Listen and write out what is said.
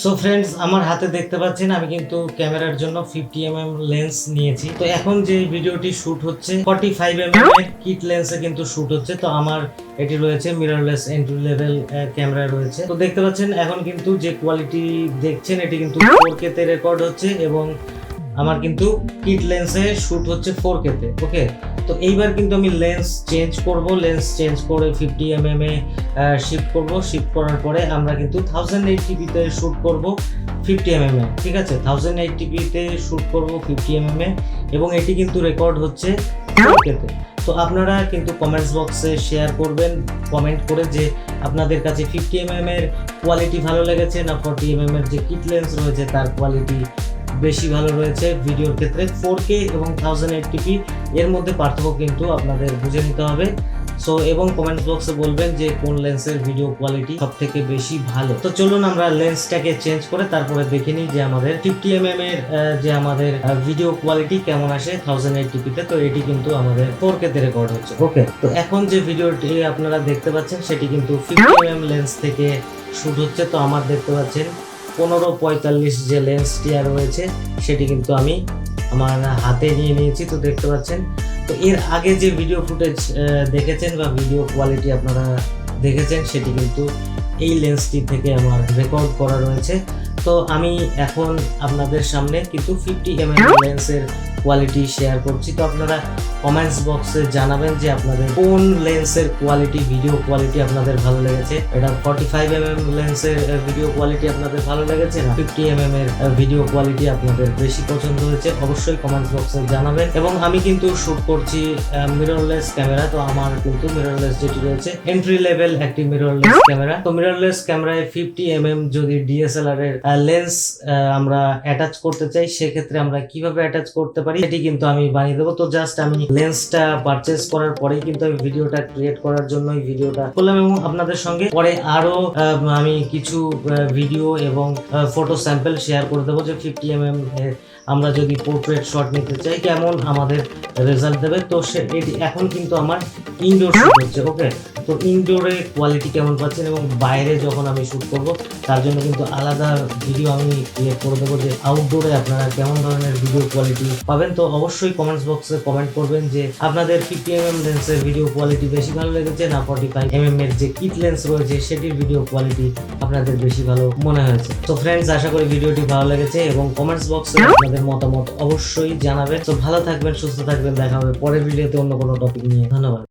So friends, আমার হাতে দেখতে পাচ্ছেন আমি কিন্তু ক্যামেরার জন্য 50mm লেন্স নিয়েছি। তো এখন যে ভিডিওটি শুট হচ্ছে 45mm এর কিট লেন্সে কিন্তু শুট হচ্ছে। তো আমার এটি রয়েছে মিররলেস এন্ট্রি লেভেল ক্যামেরা রয়েছে। তো দেখতে পাচ্ছেন এখন কিন্তু যে কোয়ালিটি দেখছেন এটি কিন্তু 4K তে রেকর্ড হচ্ছে এবং আমার কিন্তু কিট লেন্সে শুট হচ্ছে 4K তে। ওকে, তো এইবার কিন্তু আমি লেন্স চেঞ্জ করব। লেন্স চেঞ্জ করে 50mm এ শিফট করব। শিফট করার পরে আমরা কিন্তু 1080p তে শুট করব 50mm এ। ঠিক আছে, 1080p তে শুট করব 50mm এ এবং এটি কিন্তু রেকর্ড হচ্ছে 4K তে। তো আপনারা কিন্তু কমেন্টস বক্সে শেয়ার করবেন কমেন্ট করে যে আপনাদের কাছে 50mm এর কোয়ালিটি ভালো লেগেছে না 40mm এর যে কিট লেন্স রয়েছে তার কোয়ালিটি বেশি ভালো রয়েছে ভিডিওর ক্ষেত্রে। 4K এবং 1080p এর মধ্যে পার্থক্য কিন্তু আপনাদের বুঝে নিতে হবে। সো এবং কমেন্ট বক্সে বলবেন যে কোন লেন্সের ভিডিও কোয়ালিটি সব থেকে বেশি ভালো। তো চলুন আমরা লেন্সটাকে চেঞ্জ করে তারপরে দেখে নিই যে আমাদের 50mm এর যে আমাদের ভিডিও কোয়ালিটি কেমন আসে 1080p তে। তো এটি কিন্তু আমাদের 4K তে রেকর্ড হচ্ছে। ওকে, তো এখন যে ভিডিওটি আপনারা দেখতে পাচ্ছেন সেটি কিন্তু 50mm লেন্স থেকে শুট হচ্ছে। তো আমার দেখতে পাচ্ছেন 15-45 যে লেন্সটি আর রয়েছে সেটি কিন্তু আমি আমার হাতে নিয়ে নিয়েছি। তো দেখতে পাচ্ছেন, তো এর আগে যে ভিডিও ফুটেজ দেখেছেন বা ভিডিও কোয়ালিটি আপনারা দেখেছেন সেটি কিন্তু এই লেন্সটি থেকে আমার রেকর্ড করা রয়েছে। তো আমি এখন আপনাদের সামনে কিন্তু 50mm লেন্সের কোয়ালিটি শেয়ার করছি। তো আপনারা কমেন্টস বক্সে জানাবেন যে আপনাদের কোন লেন্সের কোয়ালিটি ভিডিও কোয়ালিটি আপনাদের ভালো লেগেছে। এটা 45mm লেন্সের ভিডিও কোয়ালিটি আপনাদের ভালো লেগেছে না 50mm এর ভিডিও কোয়ালিটি আপনাদের বেশি পছন্দ হয়েছে, অবশ্যই কমেন্টস বক্সে জানাবেন। এবং আমি কিন্তু শুট করছি মিররলেস ক্যামেরা। তো আমার কিন্তু মিররলেস যেটি রয়েছে এন্ট্রি লেভেল একটি মিররলেস ক্যামেরা। তো মিররলেস ক্যামেরায় 50mm যদি ডিএসএলআর এর লেন্স আমরা অ্যাটাচ করতে চাই সেক্ষেত্রে আমরা কিভাবে অ্যাটাচ করতে পারি এটি কিন্তু আমি বানিয়ে দেবো। তো জাস্ট আমি লেন্সটা পারচেজ করার পরেই কিন্তু আমি ভিডিওটা ক্রিয়েট করার জন্য ভিডিওটা করলাম এবং আপনাদের সঙ্গে পরে আরো আমি কিছু ভিডিও এবং ফটো স্যাম্পল শেয়ার করে দেবো যে 50mm আমরা যদি পোর্ট্রেট শট নিতে চাই কেমন আমাদের রেজাল্ট দেবে। তো এটি এখন কিন্তু আমার ইনডোর শুট হচ্ছে। ওকে, তো ইনডোরে কোয়ালিটি কেমন পাচ্ছেন এবং বাইরে যখন আমি শুট করব তার জন্য কিন্তু আলাদা ভিডিও আমি ক্রিয়েট করে দেবো যে আউটডোরে আপনারা কেমন ধরনের ভিডিও কোয়ালিটি পাবেন। তো অবশ্যই কমেন্টস বক্সে কমেন্ট করবেন যে আপনাদের 50mm লেন্সের ভিডিও কোয়ালিটি বেশি ভালো লেগেছে না 45mm এর যে কিট লেন্স রয়েছে সেটির ভিডিও কোয়ালিটি আপনাদের বেশি ভালো মনে হয়েছে। তো ফ্রেন্ডস, আশা করি ভিডিওটি ভালো লেগেছে এবং কমেন্টস বক্সে আপনাদের মতামত অবশ্যই জানাবেন। তো ভালো থাকবেন, সুস্থ থাকবেন, দেখা হবে পরের ভিডিওতে অন্য কোনো টপিক নিয়ে। ধন্যবাদ।